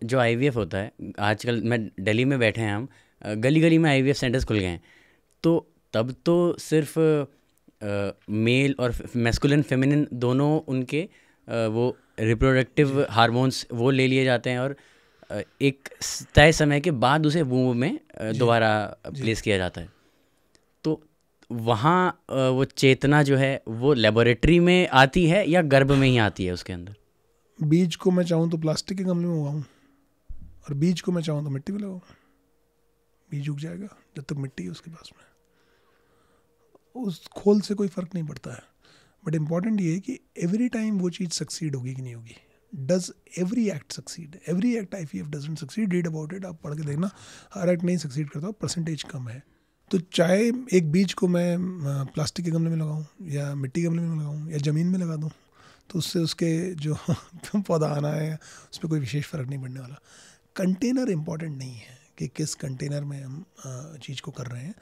जो आईवीएफ होता है, आजकल मैं दिल्ली में बैठे हैं हम, गली गली में आईवीएफ सेंटर्स खुल गए हैं। तो तब तो सिर्फ मेल और मैस्कुलिन फेमिनिन दोनों उनके वो रिप्रोडक्टिव हार्मोन्स वो ले लिए जाते हैं, और एक तय समय के बाद उसे वूम्ब में जी दोबारा जी। प्लेस किया जाता है। तो वहाँ वो चेतना जो है वो लेबोरेटरी में आती है या गर्भ में ही आती है उसके अंदर? बीज को मैं चाहूँ तो प्लास्टिक के गमले में उगाऊँ, और बीज को मैं चाहूँ तो मिट्टी में लगाऊँ। बीज उग जाएगा जब तक मिट्टी है उसके पास में, उस खोल से कोई फ़र्क नहीं पड़ता है। बट इम्पॉर्टेंट ये है कि एवरी टाइम वो चीज़ सक्सीड होगी कि नहीं होगी। Does every act succeed? Every act IVF doesn't succeed, read about it, आप पढ़ के देखना। हर एक्ट नहीं सक्सीड करता, परसेंटेज कम है। तो चाहे एक बीज को मैं प्लास्टिक के गमले में लगाऊं या मिट्टी के गमले में लगाऊं या ज़मीन में लगा दूं, तो उससे उसके जो पौधा आना है उस पर कोई विशेष फ़र्क नहीं पड़ने वाला। कंटेनर इम्पॉर्टेंट नहीं है कि किस कंटेनर में हम चीज़ को कर रहे हैं।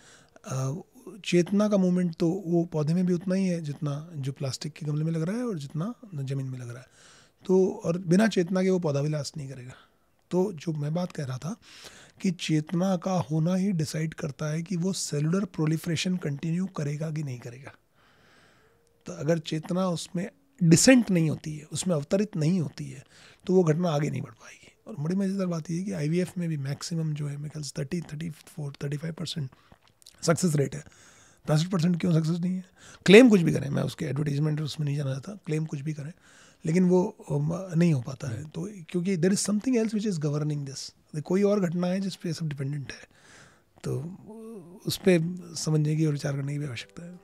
चेतना का मूवमेंट तो वो पौधे में भी उतना ही है जितना जो प्लास्टिक के गमले में लग रहा है और जितना ज़मीन में लग रहा है। तो और बिना चेतना के वो पौधा भी लास्ट नहीं करेगा। तो जो मैं बात कह रहा था कि चेतना का होना ही डिसाइड करता है कि वो सेलुलर प्रोलिफरेशन कंटिन्यू करेगा कि नहीं करेगा। तो अगर चेतना उसमें डिसेंट नहीं होती है, उसमें अवतरित नहीं होती है, तो वो घटना आगे नहीं बढ़ पाएगी। और बड़ी मज़ेदार बात यह है कि IVF में भी मैक्सिमम जो है मेरे ख्याल से 34-35% सक्सेस रेट है। 65% क्यों सक्सेस नहीं है? क्लेम कुछ भी करें, मैं उसके एडवर्टीजमेंट उसमें नहीं जाना चाहता, क्लेम कुछ भी करें, लेकिन वो नहीं हो पाता है। तो क्योंकि there is something else which is governing this, कोई और घटना है जिस पे सब डिपेंडेंट है। तो उस पर समझने की और विचार करने की भी आवश्यकता है।